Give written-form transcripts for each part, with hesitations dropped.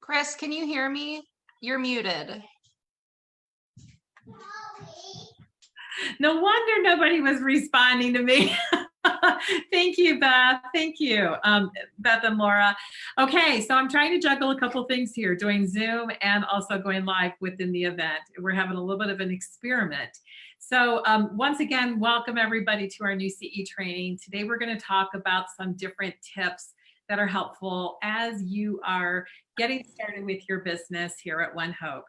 Chris, can you hear me? You're muted. No wonder nobody was responding to me. Thank you, Beth. Thank you, Beth and Laura. Okay, so I'm trying to juggle a couple things here, doing Zoom and also going live within the event. We're having a little bit of an experiment. So once again, welcome everybody to our new CE training. Today we're going to talk about some different tips that are helpful as you are getting started with your business here at One Hope.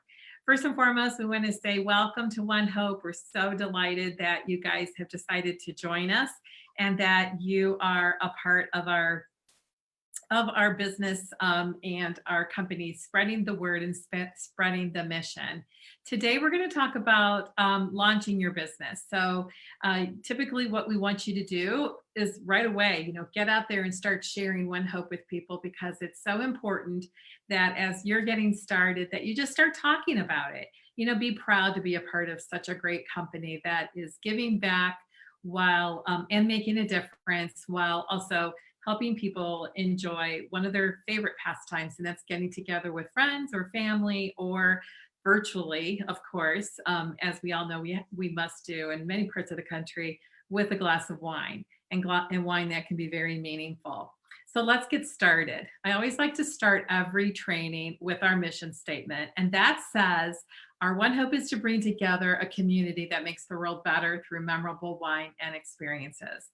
First and foremost, we want to say welcome to One Hope. We're so delighted that you guys have decided to join us and that you are a part of our business and our company, spreading the word and spreading the mission. Today, we're going to talk about launching your business. So typically what we want you to do is right away, get out there and start sharing One Hope with people, because it's so important that as you're getting started, that you just start talking about it. Be proud to be a part of such a great company that is giving back while and making a difference, while also helping people enjoy one of their favorite pastimes, and that's getting together with friends or family, or virtually, of course, as we all know we must do in many parts of the country, with a glass of wine, and wine that can be very meaningful. So let's get started. I always like to start every training with our mission statement, and that says, our One Hope is to bring together a community that makes the world better through memorable wine and experiences.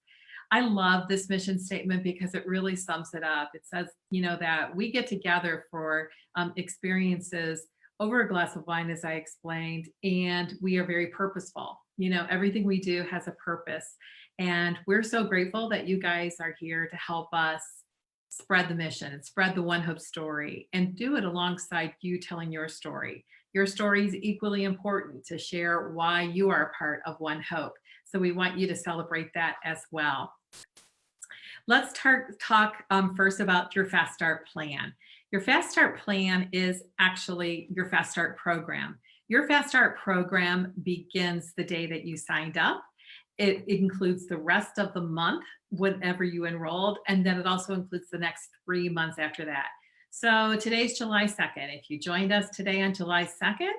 I love this mission statement because it really sums it up. It says, that we get together for experiences over a glass of wine, as I explained, and we are very purposeful. Everything we do has a purpose, and we're so grateful that you guys are here to help us spread the mission and spread the One Hope story, and do it alongside you telling your story. Your story is equally important to share why you are a part of One Hope. So we want you to celebrate that as well. Let's talk first about your Fast Start plan. Your Fast Start plan is actually your Fast Start program. Your Fast Start program begins the day that you signed up. It includes the rest of the month, whenever you enrolled, and then it also includes the next 3 months after that. So today's July 2nd. If you joined us today on July 2nd,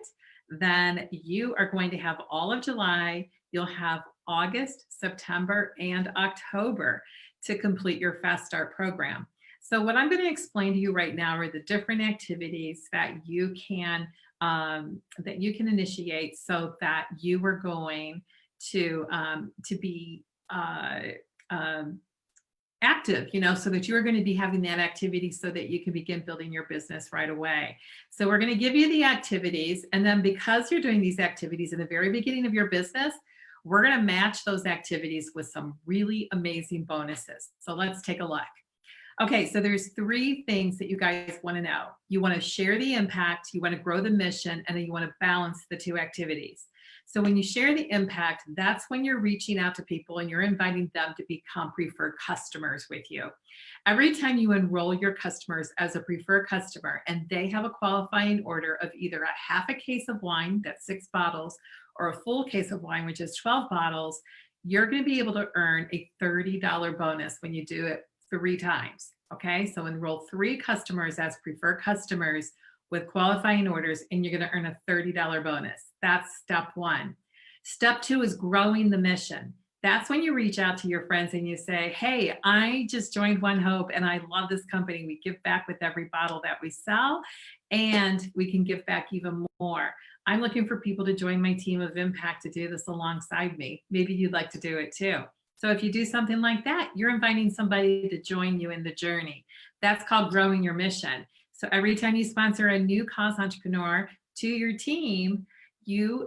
then you are going to have all of July. You'll have August, September, and October to complete your Fast Start program. So what I'm going to explain to you right now are the different activities that you can initiate, so that you are going to be active, so that you are going to be having that activity so that you can begin building your business right away. So we're going to give you the activities, and then because you're doing these activities in the very beginning of your business, we're going to match those activities with some really amazing bonuses. So let's take a look. Okay, so there's 3 things that you guys want to know. You want to share the impact, you want to grow the mission, and then you want to balance the 2 activities. So when you share the impact, that's when you're reaching out to people and you're inviting them to become preferred customers with you. Every time you enroll your customers as a preferred customer and they have a qualifying order of either a half a case of wine, that's 6 bottles, or a full case of wine, which is 12 bottles, you're going to be able to earn a $30 bonus when you do it 3 times. Okay, so enroll 3 customers as preferred customers with qualifying orders, and you're going to earn a $30 bonus. That's step 1. Step 2 is growing the mission. That's when you reach out to your friends and you say, hey, I just joined One Hope and I love this company. We give back with every bottle that we sell, and we can give back even more. I'm looking for people to join my team of impact to do this alongside me. Maybe you'd like to do it too. So if you do something like that, you're inviting somebody to join you in the journey. That's called growing your mission. So every time you sponsor a new cause entrepreneur to your team,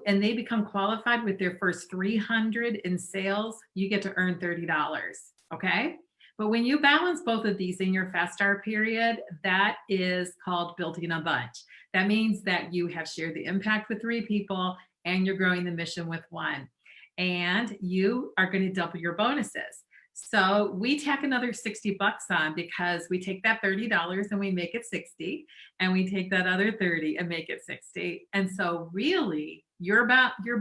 and they become qualified with their first 300 in sales, you get to earn $30. Okay. But when you balance both of these in your Fast Start period, that is called building a bunch. That means that you have shared the impact with 3 people and you're growing the mission with 1. And you are going to double your bonuses. So we tack another $60 on, because we take that $30 and we make it 60, and we take that other 30 and make it 60. And so really your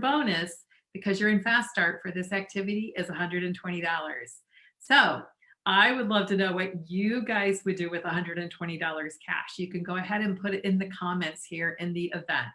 bonus, because you're in Fast Start for this activity, is $120. So I would love to know what you guys would do with $120 cash. You can go ahead and put it in the comments here in the event.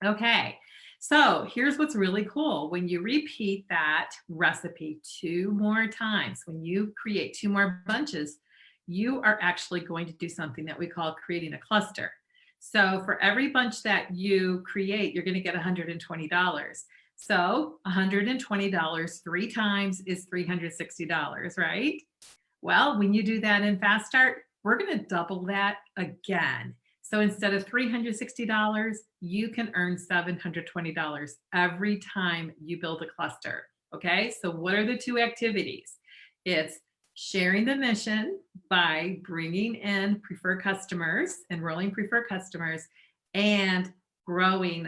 Okay, so here's what's really cool. When you repeat that recipe 2 more times, when you create 2 more bunches, you are actually going to do something that we call creating a cluster. So for every bunch that you create, you're going to get $120. So $120 3 times is $360, right? Well, when you do that in Fast Start, we're going to double that again. So instead of $360, you can earn $720 every time you build a cluster. Okay, so what are the 2 activities? It's sharing the mission by bringing in preferred customers, enrolling preferred customers, and growing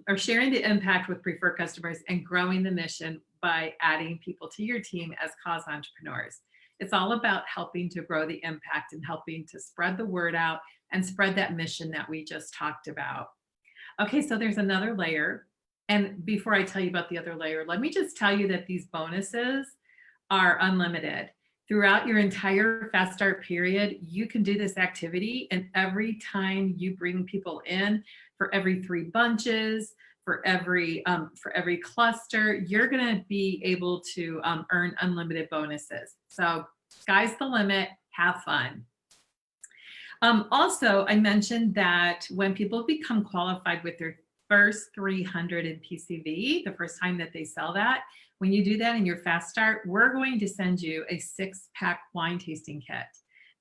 or sharing the impact with preferred customers and growing the mission by adding people to your team as cause entrepreneurs. It's all about helping to grow the impact and helping to spread the word out and spread that mission that we just talked about. Okay, so there's another layer. And before I tell you about the other layer, let me just tell you that these bonuses are unlimited. Throughout your entire Fast Start period, you can do this activity, and every time you bring people in, for every 3 bunches, for every cluster, you're going to be able to earn unlimited bonuses. So sky's the limit. Have fun. Also, I mentioned that when people become qualified with their first 300 in PCV, the first time that they sell that, when you do that in your Fast Start, we're going to send you a 6-pack wine tasting kit.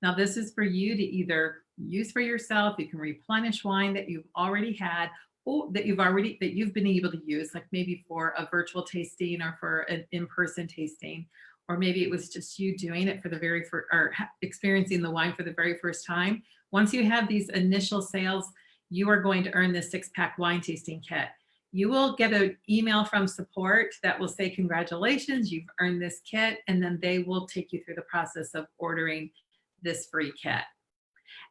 Now, this is for you to either use for yourself. You can replenish wine that you've already had, or that you've been able to use, like maybe for a virtual tasting or for an in-person tasting, or maybe it was just you doing it for the very first, or experiencing the wine for the very first time. Once you have these initial sales, you are going to earn this 6-pack wine tasting kit. You will get an email from support that will say, congratulations, you've earned this kit, and then they will take you through the process of ordering this free kit.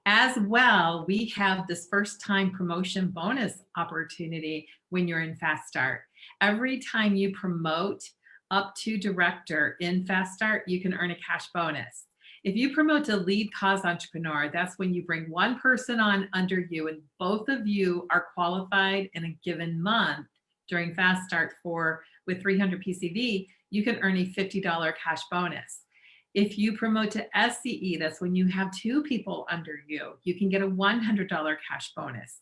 As well, we have this first time promotion bonus opportunity when you're in Fast Start. Every time you promote up to director in Fast Start, you can earn a cash bonus. If you promote to lead cause entrepreneur, that's when you bring one person on under you and both of you are qualified in a given month during Fast Start with 300 PCV, you can earn a $50 cash bonus. If you promote to SCE, that's when you have 2 people under you, you can get a $100 cash bonus.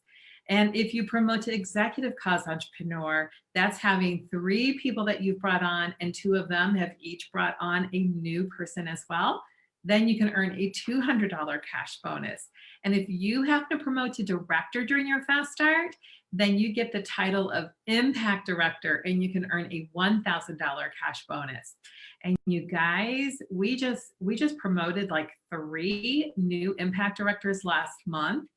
And if you promote to executive cause entrepreneur, that's having 3 people that you've brought on and 2 of them have each brought on a new person as well. Then you can earn a $200 cash bonus. And if you happen to promote to director during your Fast Start, then you get the title of Impact Director and you can earn a $1,000 cash bonus. And you guys, we just promoted like 3 new Impact Directors last month.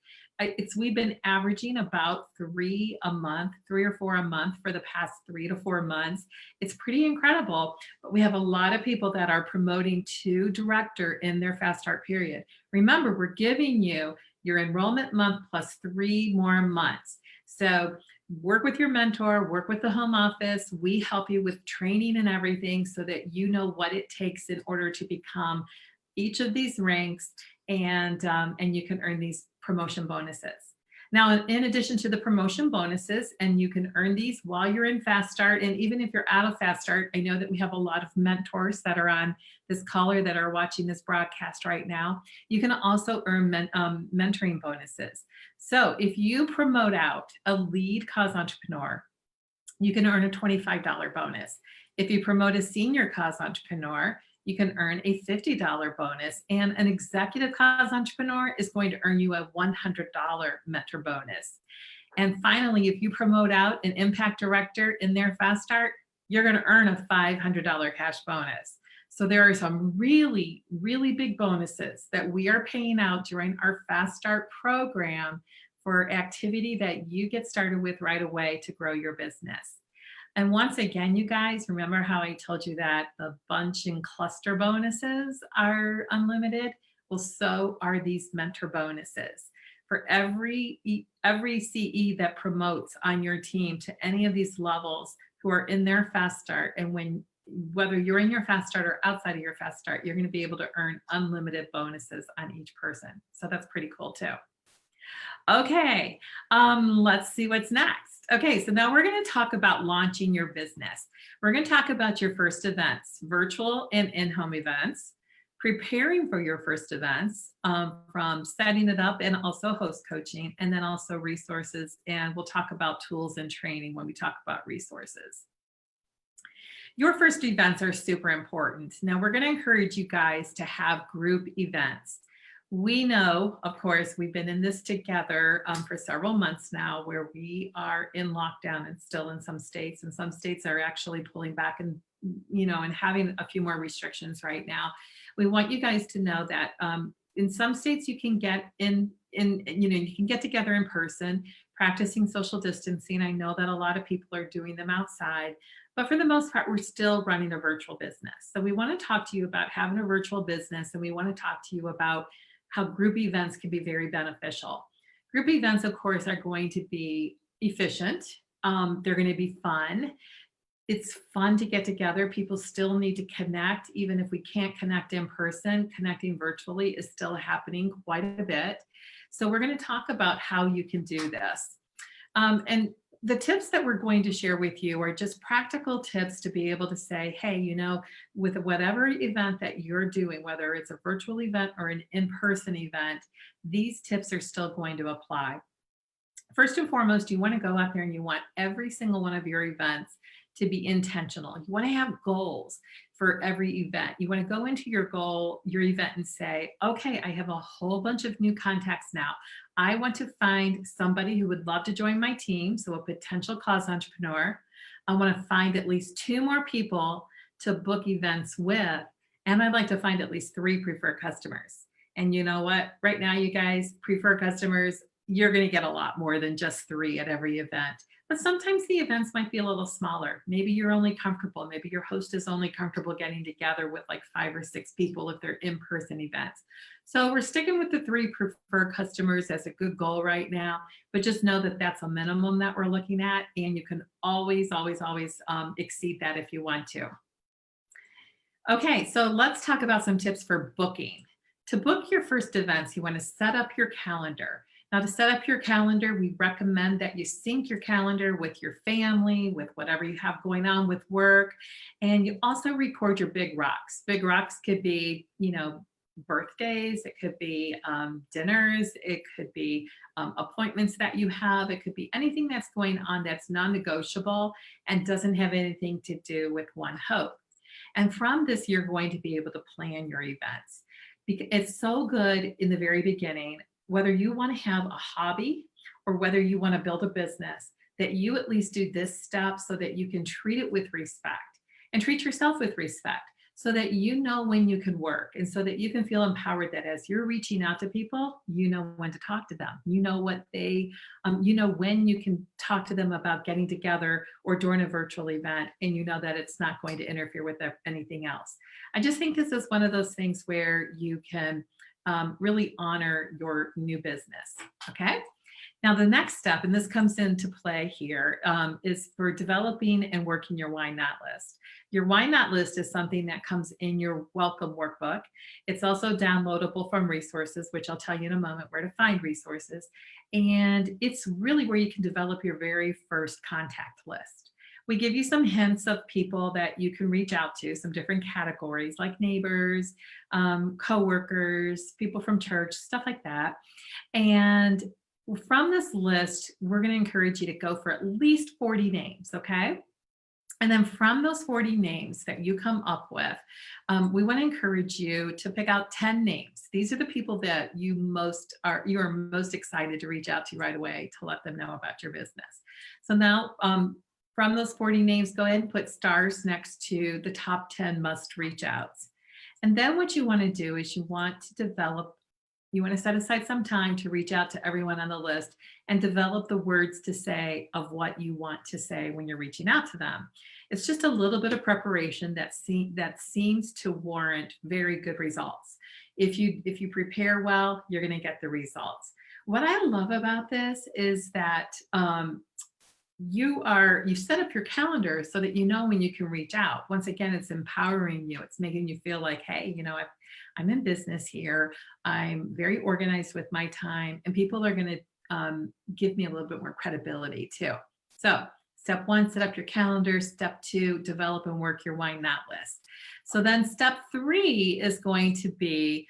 We've been averaging about 3 a month, 3 or 4 a month for the past 3 to 4 months. It's pretty incredible, but we have a lot of people that are promoting to director in their Fast Start period. Remember, we're giving you your enrollment month plus 3 more months. So work with your mentor, work with the home office. We help you with training and everything so that you know what it takes in order to become each of these ranks, and you can earn these promotion bonuses. Now, in addition to the promotion bonuses, and you can earn these while you're in Fast Start, and even if you're out of Fast Start, I know that we have a lot of mentors that are on this call or that are watching this broadcast right now. You can also earn mentoring bonuses. So if you promote out a lead cause entrepreneur, you can earn a $25 bonus. If you promote a senior cause entrepreneur, you can earn a $50 bonus, and an executive cause entrepreneur is going to earn you a $100 mentor bonus. And finally, if you promote out an impact director in their Fast Start, you're going to earn a $500 cash bonus. So there are some really, really big bonuses that we are paying out during our Fast Start program for activity that you get started with right away to grow your business. And once again, you guys, remember how I told you that the bunch and cluster bonuses are unlimited? Well, so are these mentor bonuses. For every CE that promotes on your team to any of these levels who are in their Fast Start, and when whether you're in your fast start or outside of your fast start, you're going to be able to earn unlimited bonuses on each person. So that's pretty cool too. Okay, let's see what's next. Okay, so now we're going to talk about launching your business. We're going to talk about your first events, virtual and in-home events, preparing for your first events, from setting it up and also host coaching, and then also resources. And we'll talk about tools and training when we talk about resources. Your first events are super important. Now we're going to encourage you guys to have group events. We know, of course, we've been in this together for several months now, where we are in lockdown and still in some states, and some states are actually pulling back and, and having a few more restrictions right now. We want you guys to know that in some states you can get you can get together in person, practicing social distancing. I know that a lot of people are doing them outside, but for the most part, we're still running a virtual business. So we want to talk to you about having a virtual business, and we want to talk to you about how group events can be very beneficial. Group events, of course, are going to be efficient. They're going to be fun. It's fun to get together. People still need to connect. Even if we can't connect in person, connecting virtually is still happening quite a bit. So we're going to talk about how you can do this. And the tips that we're going to share with you are just practical tips to be able to say, hey, with whatever event that you're doing, whether it's a virtual event or an in-person event, these tips are still going to apply. First and foremost, you want to go out there and you want every single one of your events to be intentional. You want to have goals for every event. You want to go into your event and say, okay, I have a whole bunch of new contacts now. I want to find somebody who would love to join my team, so a potential cause entrepreneur. I want to find at least 2 more people to book events with, and I'd like to find at least 3 preferred customers. And you know what? Right now, you guys, preferred customers, you're going to get a lot more than just 3 at every event. But sometimes the events might be a little smaller. Maybe you're only comfortable. Maybe your host is only comfortable getting together with like 5 or 6 people if they're in-person events. So we're sticking with the 3 preferred customers as a good goal right now, but just know that that's a minimum that we're looking at, and you can always exceed that if you want to. Okay, so let's talk about some tips for booking. To book your first events, you want to set up your calendar. Now, to set up your calendar, we recommend that you sync your calendar with your family, with whatever you have going on with work, and you also record your big rocks. Big rocks could be, birthdays, it could be dinners, it could be appointments that you have, it could be anything that's going on that's non-negotiable and doesn't have anything to do with one host. And from this, you're going to be able to plan your events. It's so good in the very beginning, whether you want to have a hobby or whether you want to build a business, that you at least do this step so that you can treat it with respect and treat yourself with respect, so that you know when you can work and so that you can feel empowered that as you're reaching out to people, you know when to talk to them. You know what they, when you can talk to them about getting together or during a virtual event, and you know that it's not going to interfere with anything else. I just think this is one of those things where you can really honor your new business. Okay. Now, the next step, and this comes into play here, is for developing and working your why not list. Your why not list is something that comes in your welcome workbook. It's also downloadable from resources, which I'll tell you in a moment where to find resources. And it's really where you can develop your very first contact list. We give you some hints of people that you can reach out to, some different categories like neighbors, coworkers, people from church, stuff like that. And from this list, we're going to encourage you to go for at least 40 names, okay? And then from those 40 names that you come up with, we want to encourage you to pick out 10 names. These are the people that you are most excited to reach out to right away to let them know about your business. So now, from those 40 names, go ahead and put stars next to the top 10 must reach outs. And then what you want to do is you want to set aside some time to reach out to everyone on the list and develop the words to say of what you want to say when you're reaching out to them. It's just a little bit of preparation that seems to warrant very good results. If you prepare well, you're going to get the results. What I love about this is that you set up your calendar so that you know when you can reach out. Once again, it's empowering you. It's making you feel like, hey, I'm in business here. I'm very organized with my time, and people are going to give me a little bit more credibility too. So step one, set up your calendar. Step two, develop and work your why not list. So then step three is going to be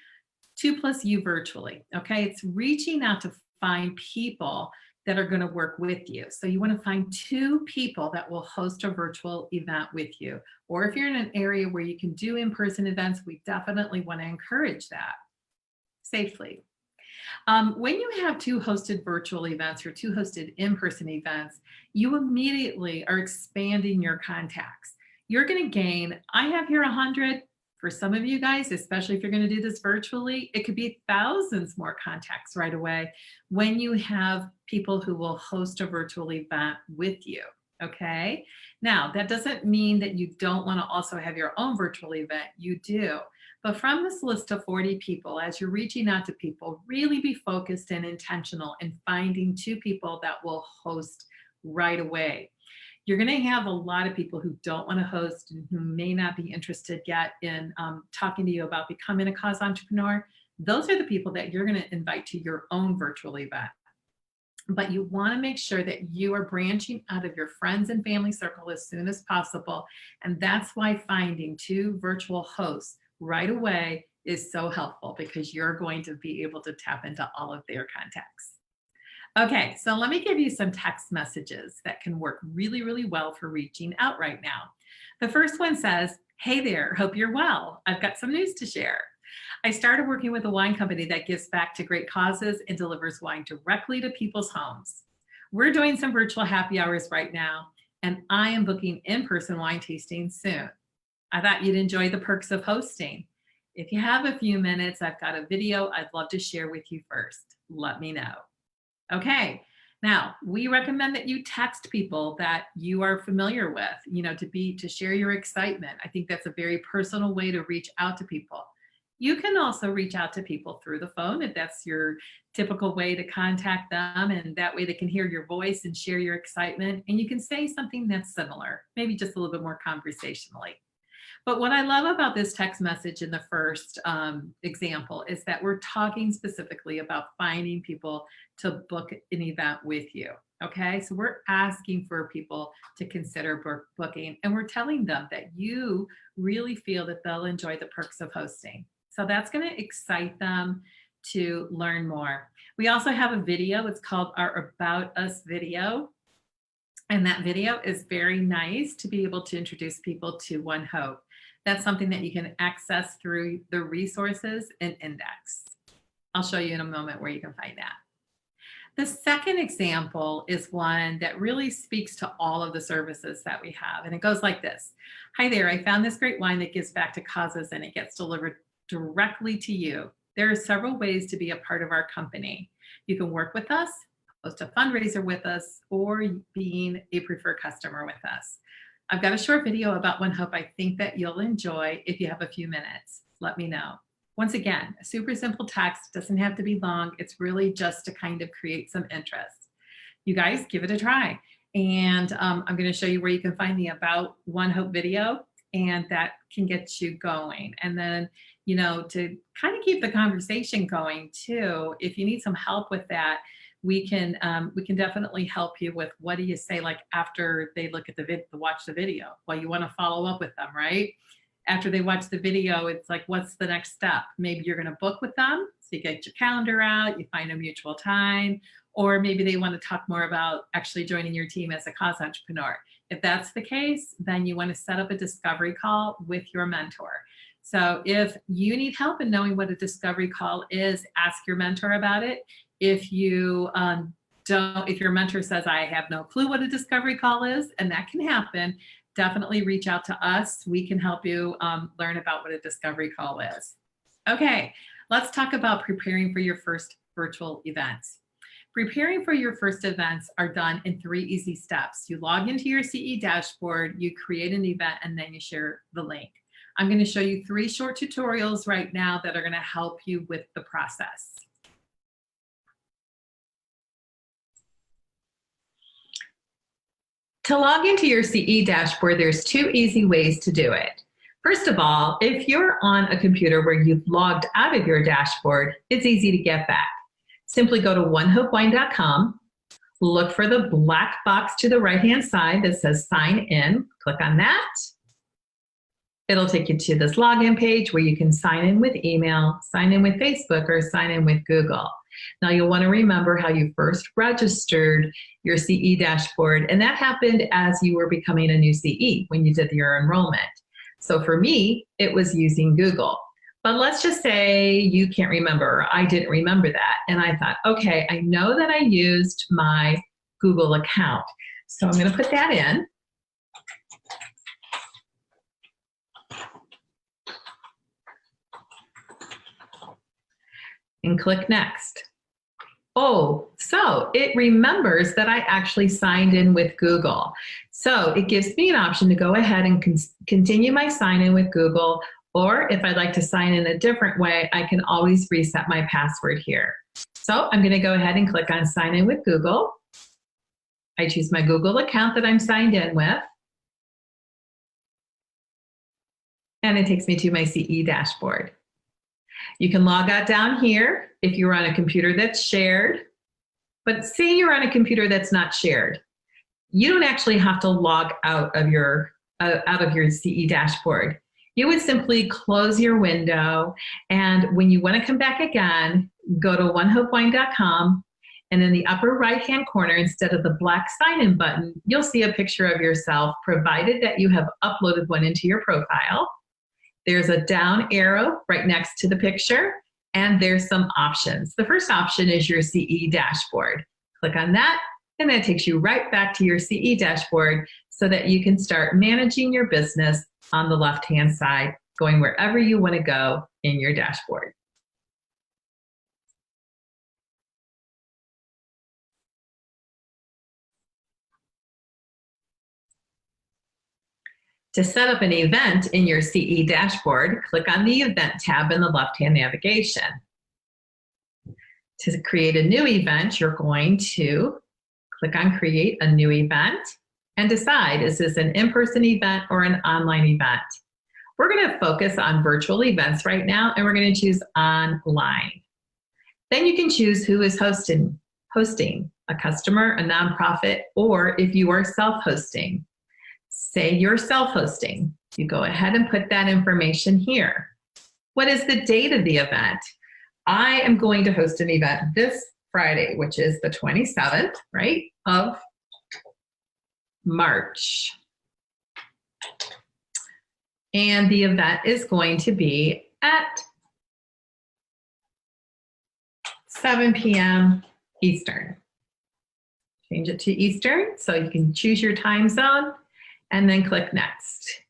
2+U virtually. Okay. It's reaching out to find people that are going to work with you. So you want to find 2 people that will host a virtual event with you. Or if you're in an area where you can do in-person events, we definitely want to encourage that safely. When you have 2 hosted virtual events or 2 hosted in-person events, you immediately are expanding your contacts. You're going to gain, I have here 100. For some of you guys, especially if you're going to do this virtually, it could be thousands more contacts right away when you have people who will host a virtual event with you. Okay. Now, that doesn't mean that you don't want to also have your own virtual event. You do. But from this list of 40 people, as you're reaching out to people, really be focused and intentional in finding 2 people that will host right away. You're going to have a lot of people who don't want to host and who may not be interested yet in talking to you about becoming a cause entrepreneur. Those are the people that you're going to invite to your own virtual event. But you want to make sure that you are branching out of your friends and family circle as soon as possible. And that's why finding 2 virtual hosts right away is so helpful, because you're going to be able to tap into all of their contacts. Okay, so let me give you some text messages that can work really, really well for reaching out right now. The first one says, hey there, hope you're well. I've got some news to share. I started working with a wine company that gives back to great causes and delivers wine directly to people's homes. We're doing some virtual happy hours right now, and I am booking in-person wine tasting soon. I thought you'd enjoy the perks of hosting. If you have a few minutes, I've got a video I'd love to share with you first. Let me know. Okay, now we recommend that you text people that you are familiar with, to share your excitement. I think that's a very personal way to reach out to people. You can also reach out to people through the phone if that's your typical way to contact them, and that way they can hear your voice and share your excitement, and you can say something that's similar, maybe just a little bit more conversationally. But what I love about this text message in the first example is that we're talking specifically about finding people to book an event with you. Okay, so we're asking for people to consider booking, and we're telling them that you really feel that they'll enjoy the perks of hosting. So that's going to excite them to learn more. We also have a video. It's called our About Us video. And that video is very nice to be able to introduce people to One Hope. That's something that you can access through the resources and index. I'll show you in a moment where you can find that. The second example is one that really speaks to all of the services that we have. And it goes like this. Hi there, I found this great wine that gives back to causes and it gets delivered directly to you. There are several ways to be a part of our company. You can work with us, host a fundraiser with us, or being a preferred customer with us. I've got a short video about One Hope I think that you'll enjoy. If you have a few minutes, let me know. Once again, a super simple text, doesn't have to be long. It's really just to kind of create some interest. You guys give it a try. And I'm going to show you where you can find the About One Hope video, and that can get you going. And then, to kind of keep the conversation going too, if you need some help with that, we can definitely help you with what do you say, like after they look at watch the video. Well, you want to follow up with them, right? After they watch the video, it's like, what's the next step? Maybe you're going to book with them. So you get your calendar out, you find a mutual time, or maybe they want to talk more about actually joining your team as a cause entrepreneur. If that's the case, then you want to set up a discovery call with your mentor. So if you need help in knowing what a discovery call is, ask your mentor about it. If you if your mentor says, I have no clue what a discovery call is, and that can happen, definitely reach out to us. We can help you learn about what a discovery call is. Okay, let's talk about preparing for your first virtual events. Preparing for your first events are done in 3 easy steps. You log into your CE dashboard, you create an event, and then you share the link. I'm going to show you 3 short tutorials right now that are going to help you with the process. To log into your CE dashboard, there's two easy ways to do it. First of all, if you're on a computer where you've logged out of your dashboard, it's easy to get back. Simply go to onehopewine.com, look for the black box to the right-hand side that says sign in, click on that. It'll take you to this login page where you can sign in with email, sign in with Facebook, or sign in with Google. Now you'll want to remember how you first registered your CE dashboard, and that happened as you were becoming a new CE when you did your enrollment. So for me, it was using Google. But let's just say you can't remember, or I didn't remember that. And I thought, okay, I know that I used my Google account. So I'm going to put that in. And click next. Oh, so it remembers that I actually signed in with Google. So it gives me an option to go ahead and continue my sign in with Google, or if I'd like to sign in a different way, I can always reset my password here. So I'm going to go ahead and click on sign in with Google. I choose my Google account that I'm signed in with. And it takes me to my CE dashboard. You can log out down here if you're on a computer that's shared, but say you're on a computer that's not shared. You don't actually have to log out of your CE dashboard. You would simply close your window, and when you want to come back again, go to onehopewine.com, and in the upper right-hand corner, instead of the black sign-in button, you'll see a picture of yourself, provided that you have uploaded one into your profile. There's a down arrow right next to the picture, and there's some options. The first option is your CE dashboard. Click on that, and that takes you right back to your CE dashboard so that you can start managing your business on the left-hand side, going wherever you want to go in your dashboard. To set up an event in your CE dashboard, click on the Event tab in the left-hand navigation. To create a new event, you're going to click on Create a New Event and decide, is this an in-person event or an online event? We're going to focus on virtual events right now, and we're going to choose online. Then you can choose who is hosting, a customer, a nonprofit, or if you are self-hosting. Say you're self-hosting. You go ahead and put that information here. What is the date of the event? I am going to host an event this Friday, which is the 27th, right, of March. And the event is going to be at 7 p.m. Eastern. Change it to Eastern so you can choose your time zone, and then click next.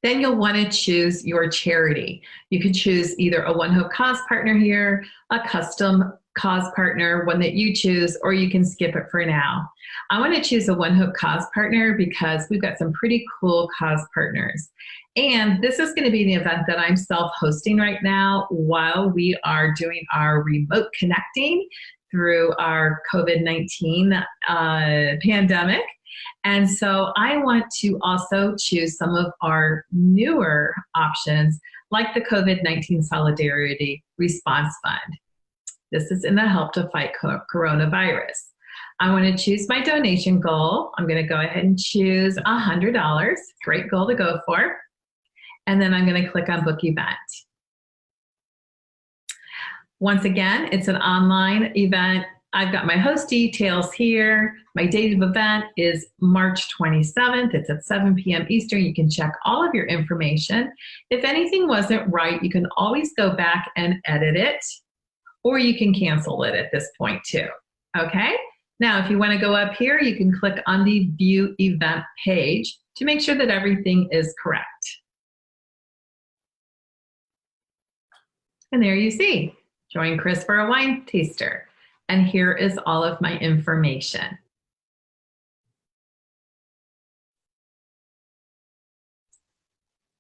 Then you'll want to choose your charity. You can choose either a One Hope cause partner here, a custom cause partner, one that you choose, or you can skip it for now. I want to choose a One Hope cause partner because we've got some pretty cool cause partners. And this is going to be the event that I'm self-hosting right now while we are doing our remote connecting through our COVID-19 pandemic. And so I want to also choose some of our newer options, like the COVID-19 Solidarity Response Fund. This is in the help to fight coronavirus. I want to choose my donation goal. I'm going to go ahead and choose $100. Great goal to go for. And then I'm going to click on Book Event. Once again, it's an online event. I've got my host details here. My date of event is March 27th. It's at 7 p.m. Eastern. You can check all of your information. If anything wasn't right, you can always go back and edit it, or you can cancel it at this point too, okay? Now, if you want to go up here, you can click on the View Event page to make sure that everything is correct. And there you see, join Chris for a wine taster. And here is all of my information.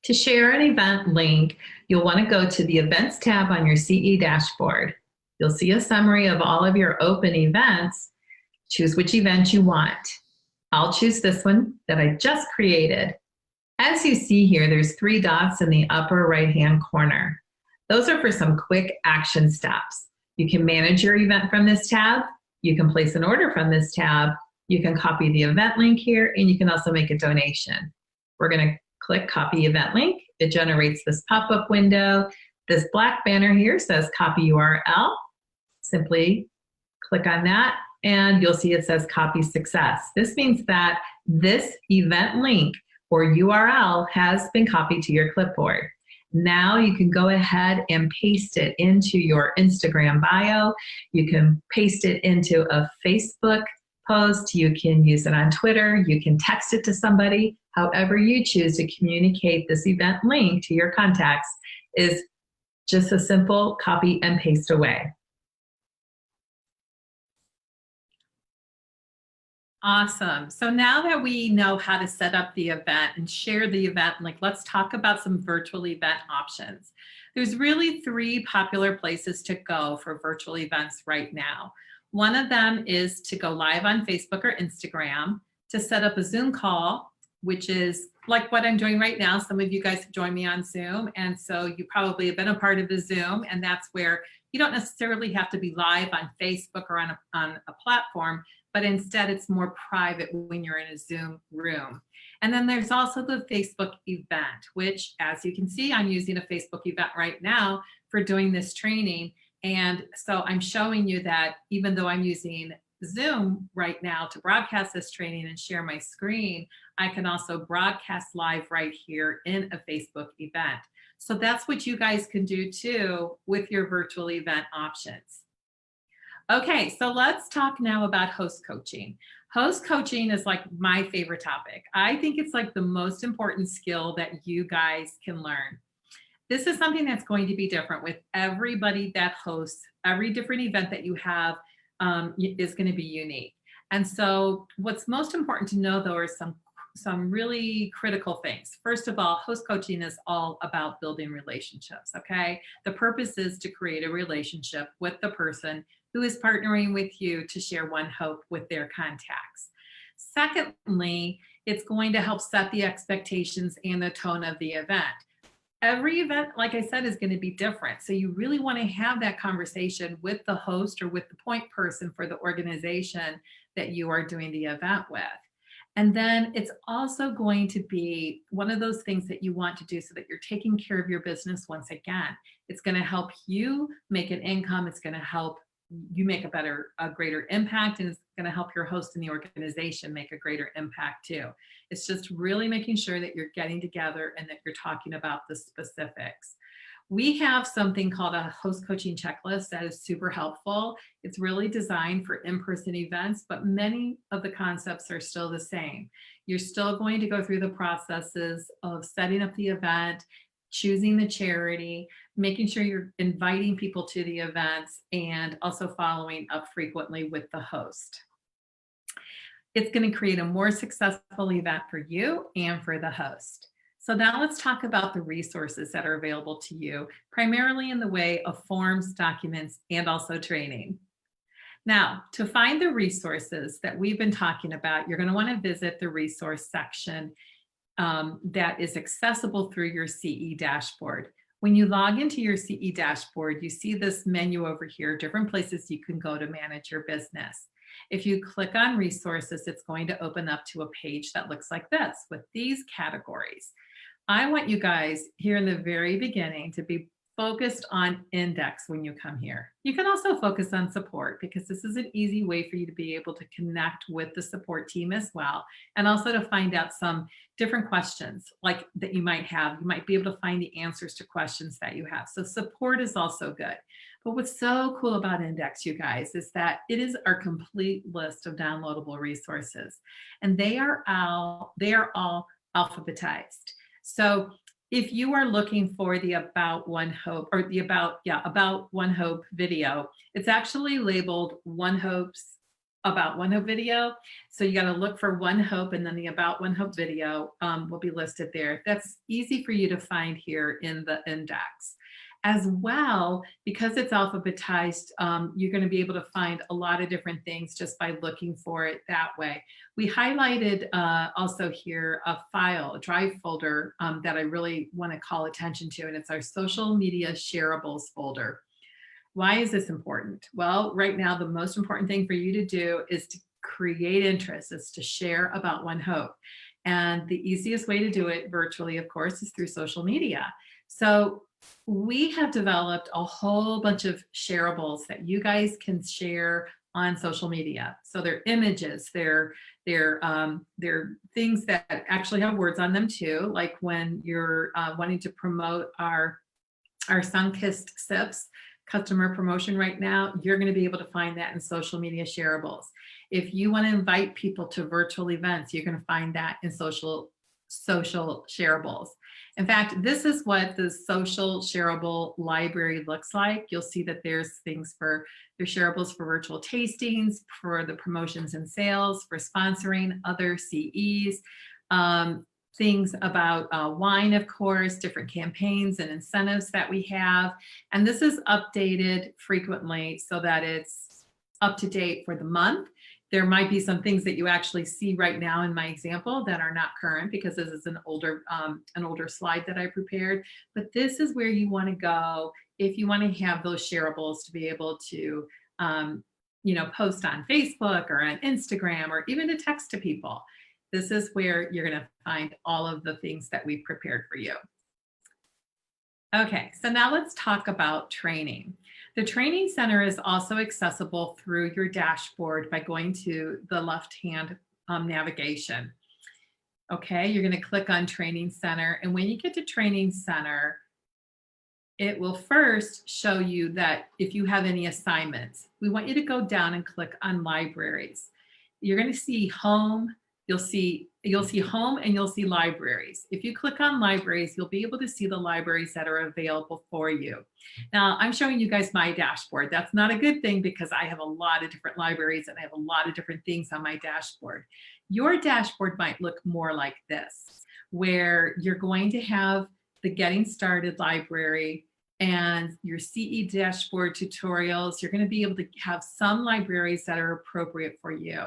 To share an event link, you'll want to go to the Events tab on your CE dashboard. You'll see a summary of all of your open events. Choose which event you want. I'll choose this one that I just created. As you see here, there's 3 dots in the upper right-hand corner. Those are for some quick action steps. You can manage your event from this tab. You can place an order from this tab. You can copy the event link here, and you can also make a donation. We're going to click copy event link. It generates this pop-up window. This black banner here says copy URL. Simply click on that, and you'll see it says copy success. This means that this event link or URL has been copied to your clipboard. Now you can go ahead and paste it into your Instagram bio. You can paste it into a Facebook post. You can use it on Twitter. You can text it to somebody. However you choose to communicate this event link to your contacts is just a simple copy and paste away. Awesome. So now that we know how to set up the event and share the event, let's talk about some virtual event options. There's really 3 popular places to go for virtual events right now. One of them is to go live on Facebook or Instagram, to set up a Zoom call, which is like what I'm doing right now. Some of you guys have joined me on Zoom, and so you probably have been a part of the Zoom, and that's where you don't necessarily have to be live on Facebook or on a platform, but instead it's more private when you're in a Zoom room. And then there's also the Facebook event, which, as you can see, I'm using a Facebook event right now for doing this training. And so I'm showing you that even though I'm using Zoom right now to broadcast this training and share my screen, I can also broadcast live right here in a Facebook event. So that's what you guys can do too with your virtual event options. Okay, so let's talk now about host coaching. Host coaching is like my favorite topic. I think it's like the most important skill that you guys can learn. This is something that's going to be different with everybody that hosts. Every different event that you have is going to be unique. And so what's most important to know, though, are some really critical things. First of all, host coaching is all about building relationships, okay? The purpose is to create a relationship with the person who is partnering with you to share One Hope with their contacts. Secondly, it's going to help set the expectations and the tone of the event. Every event, like I said, is going to be different. So you really want to have that conversation with the host or with the point person for the organization that you are doing the event with. And then it's also going to be one of those things that you want to do so that you're taking care of your business once again. It's going to help you make an income. It's going to help you make a greater impact, and it's going to help your host in the organization make a greater impact too. It's just really making sure that you're getting together and that you're talking about the specifics. We have something called a host coaching checklist that is super helpful. It's really designed for in-person events, but many of the concepts are still the same. You're still going to go through the processes of setting up the event, choosing the charity, making sure you're inviting people to the events, and also following up frequently with the host. It's going to create a more successful event for you and for the host. So now let's talk about the resources that are available to you, primarily in the way of forms, documents, and also training. Now, to find the resources that we've been talking about, you're going to want to visit the resource section that is accessible through your CE dashboard. When you log into your CE dashboard, you see this menu over here, different places you can go to manage your business. If you click on resources, it's going to open up to a page that looks like this with these categories. I want you guys here in the very beginning to be focused on index when you come here. You can also focus on support because this is an easy way for you to be able to connect with the support team as well, and also to find out some different questions like that you might have. You might be able to find the answers to questions that you have. So support is also good. But what's so cool about Index, you guys, is that it is our complete list of downloadable resources, and they are all alphabetized. So if you are looking for the About One Hope or the About One Hope video, it's actually labeled About One Hope video. So you got to look for One Hope, and then the About One Hope video will be listed there. That's easy for you to find here in the index. As well, because it's alphabetized, you're going to be able to find a lot of different things just by looking for it that way. We highlighted also here a file, a drive folder that I really want to call attention to, and it's our social media shareables folder. Why is this important? Well, right now, the most important thing for you to do is to create interest, is to share about One Hope. And the easiest way to do it virtually, of course, is through social media. So we have developed a whole bunch of shareables that you guys can share on social media. So they're images, they're things that actually have words on them too, like when you're wanting to promote our sun-kissed sips customer promotion right now, you're going to be able to find that in social media shareables. If you want to invite people to virtual events, you're going to find that in social shareables. In fact, this is what the social shareable library looks like. You'll see that there's things for there's shareables for virtual tastings, for the promotions and sales, for sponsoring other CEs, things about wine, of course, different campaigns and incentives that we have. And this is updated frequently so that it's up to date for the month. There might be some things that you actually see right now in my example that are not current because this is an older slide that I prepared. But this is where you want to go if you want to have those shareables to be able to post on Facebook or on Instagram or even to text to people. This is where you're going to find all of the things that we've prepared for you. Okay, so now let's talk about training. The training center is also accessible through your dashboard by going to the left-hand navigation. Okay, you're going to click on Training Center, and when you get to Training Center, it will first show you that if you have any assignments, we want you to go down and click on Libraries. You're going to see Home. You'll see Home and you'll see Libraries. If you click on Libraries, you'll be able to see the libraries that are available for you. Now, I'm showing you guys my dashboard. That's not a good thing because I have a lot of different libraries and I have a lot of different things on my dashboard. Your dashboard might look more like this, where you're going to have the Getting Started library and your CE dashboard tutorials. You're going to be able to have some libraries that are appropriate for you.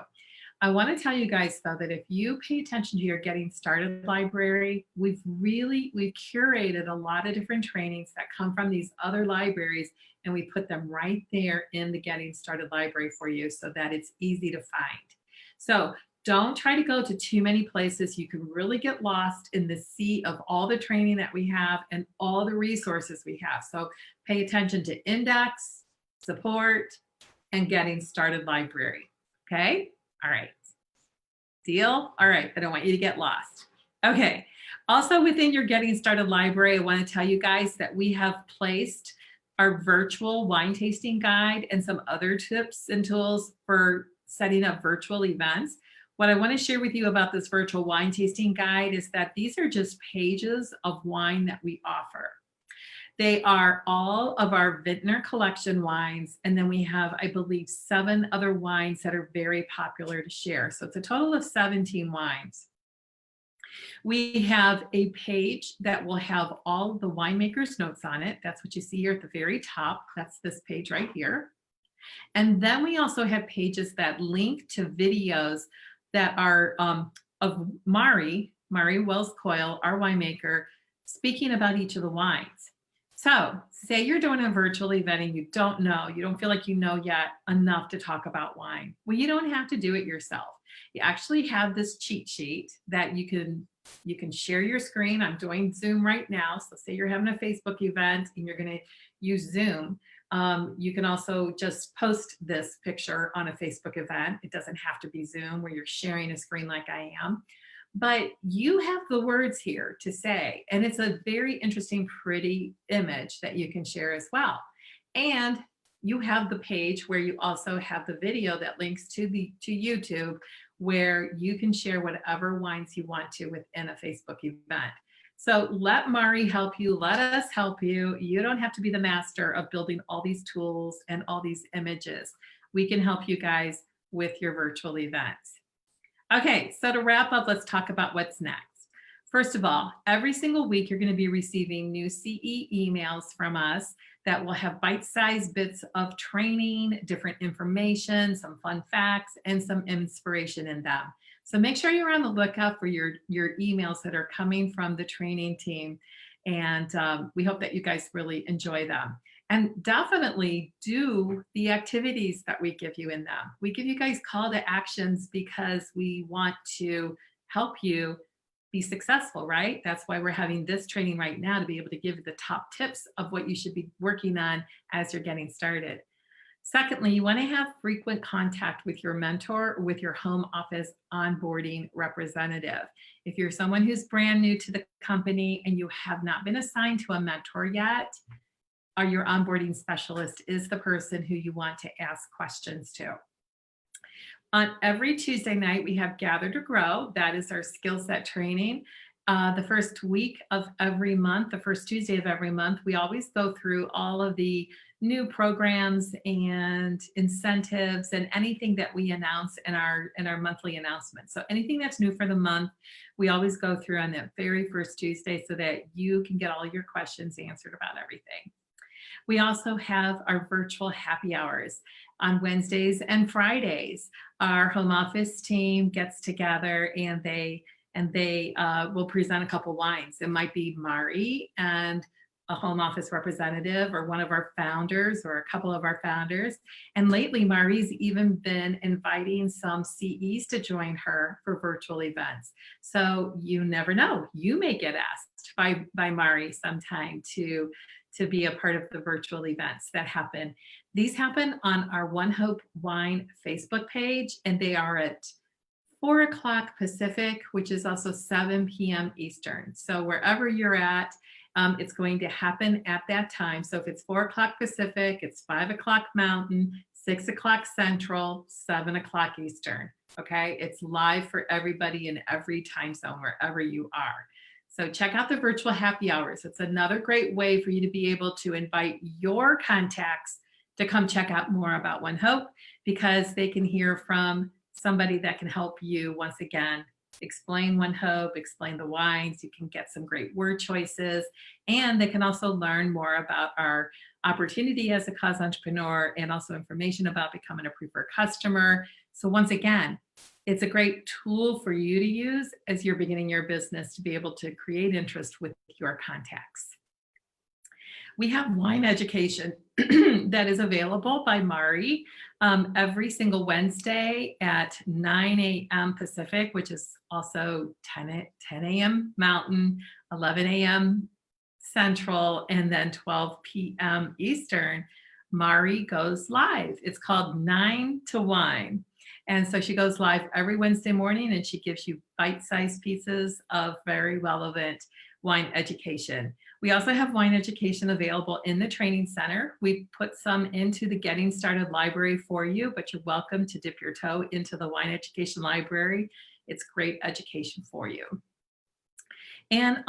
I want to tell you guys, though, that if you pay attention to your Getting Started library, we've curated a lot of different trainings that come from these other libraries, and we put them right there in the Getting Started library for you so that it's easy to find. So don't try to go to too many places. You can really get lost in the sea of all the training that we have and all the resources we have. So pay attention to Index, Support, and Getting Started library. Okay? All right. Deal? All right. I don't want you to get lost. Okay. Also within your Getting Started library, I want to tell you guys that we have placed our virtual wine tasting guide and some other tips and tools for setting up virtual events. What I want to share with you about this virtual wine tasting guide is that these are just pages of wine that we offer. They are all of our Vintner collection wines. And then we have, I believe, 7 other wines that are very popular to share. So it's a total of 17 wines. We have a page that will have all of the winemaker's notes on it. That's what you see here at the very top. That's this page right here. And then we also have pages that link to videos that are of Mari Wells Coyle, our winemaker, speaking about each of the wines. So say you're doing a virtual event and you don't feel like you know yet enough to talk about wine. Well, you don't have to do it yourself. You actually have this cheat sheet that you can share your screen. I'm doing Zoom right now. So say you're having a Facebook event and you're going to use Zoom. You can also just post this picture on a Facebook event. It doesn't have to be Zoom where you're sharing a screen like I am. But you have the words here to say, and it's a very interesting, pretty image that you can share as well. And you have the page where you also have the video that links to YouTube, where you can share whatever wines you want to within a Facebook event. So let Mari help you. Let us help you. You don't have to be the master of building all these tools and all these images. We can help you guys with your virtual events. Okay, so to wrap up, let's talk about what's next. First of all, every single week, you're going to be receiving new CE emails from us that will have bite-sized bits of training, different information, some fun facts, and some inspiration in them. So make sure you're on the lookout for your emails that are coming from the training team. And we hope that you guys really enjoy them. And definitely do the activities that we give you in them. We give you guys call to actions because we want to help you be successful, right? That's why we're having this training right now, to be able to give you the top tips of what you should be working on as you're getting started. Secondly, you want to have frequent contact with your mentor or with your home office onboarding representative. If you're someone who's brand new to the company and you have not been assigned to a mentor yet, or your onboarding specialist is the person who you want to ask questions to. On every Tuesday night, we have Gather to Grow. That is our skill set training. The first week of every month, the first Tuesday of every month, we always go through all of the new programs and incentives and anything that we announce in our monthly announcements. So anything that's new for the month, we always go through on that very first Tuesday so that you can get all your questions answered about everything. We also have our virtual happy hours on Wednesdays and Fridays. Our home office team gets together and they will present a couple wines. It might be Mari and a home office representative or one of our founders or a couple of our founders. And lately, Mari's even been inviting some CEs to join her for virtual events. So you never know, you may get asked by Mari sometime to be a part of the virtual events that happen. These happen on our One Hope Wine Facebook page, and they are at 4 o'clock Pacific, which is also 7 p.m. Eastern. So wherever you're at, it's going to happen at that time. So if it's 4 o'clock Pacific, it's 5 o'clock Mountain, 6 o'clock Central, 7 o'clock Eastern. Okay, it's live for everybody in every time zone, wherever you are. So check out the virtual happy hours. It's another great way for you to be able to invite your contacts to come check out more about One Hope, because they can hear from somebody that can help you once again explain One Hope, explain the wines. You can get some great word choices, and they can also learn more about our opportunity as a cause entrepreneur and also information about becoming a preferred customer. So once again, it's a great tool for you to use as you're beginning your business to be able to create interest with your contacts. We have wine education that is available by Mari every single Wednesday at 9 a.m. Pacific, which is also 10 a.m. Mountain, 11 a.m. Central, and then 12 p.m. Eastern. Mari goes live. It's called 9 to Wine. And so she goes live every Wednesday morning, and she gives you bite-sized pieces of very relevant wine education. We also have wine education available in the training center. We put some into the Getting Started library for you, but you're welcome to dip your toe into the wine education library. It's great education for you. And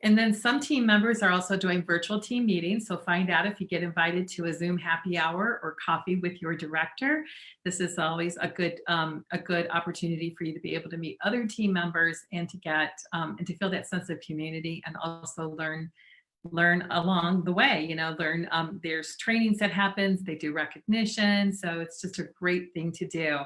then some team members are also doing virtual team meetings. So find out if you get invited to a Zoom happy hour or coffee with your director. This is always a good opportunity for you to be able to meet other team members and to get and to feel that sense of community, and also learn along the way. There's trainings that happens. They do recognition, so it's just a great thing to do.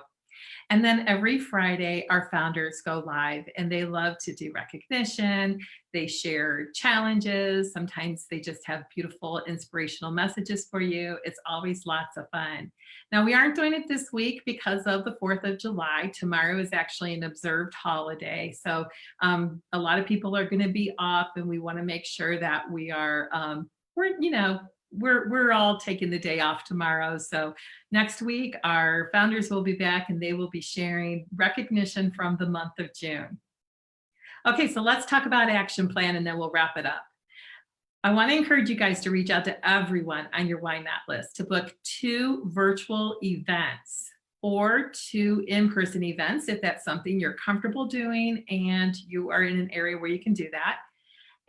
And then every Friday, our founders go live, and they love to do recognition. They share challenges. Sometimes they just have beautiful, inspirational messages for you. It's always lots of fun. Now, we aren't doing it this week because of the 4th of July. Tomorrow is actually an observed holiday. So a lot of people are going to be off, and we want to make sure that we are, we're all taking the day off tomorrow. So next week, our founders will be back, and they will be sharing recognition from the month of June. Okay, so let's talk about action plan, and then we'll wrap it up. I want to encourage you guys to reach out to everyone on your Why Not list to book 2 virtual events or 2 in-person events if that's something you're comfortable doing and you are in an area where you can do that.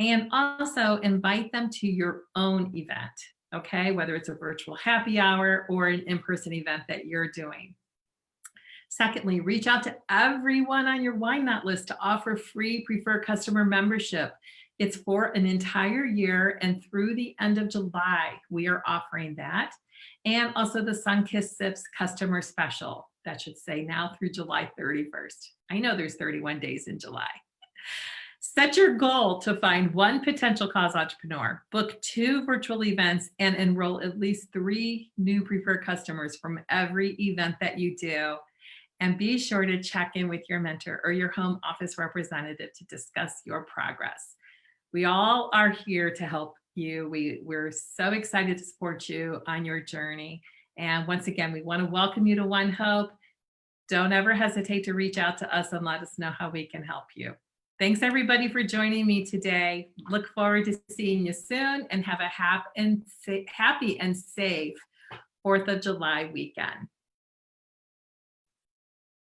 And also invite them to your own event, okay? Whether it's a virtual happy hour or an in-person event that you're doing. Secondly, reach out to everyone on your Why Not list to offer free preferred customer membership. It's for an entire year, and through the end of July, we are offering that. And also the Sunkissed Sips customer special. That should say now through July 31st. I know there's 31 days in July. Set your goal to find one potential cause entrepreneur, book 2 virtual events, and enroll at least 3 new preferred customers from every event that you do. And be sure to check in with your mentor or your home office representative to discuss your progress. We all are here to help you. We're so excited to support you on your journey. And once again, we want to welcome you to One Hope. Don't ever hesitate to reach out to us and let us know how we can help you. Thanks everybody for joining me today. Look forward to seeing you soon, and have a happy and safe 4th of July weekend.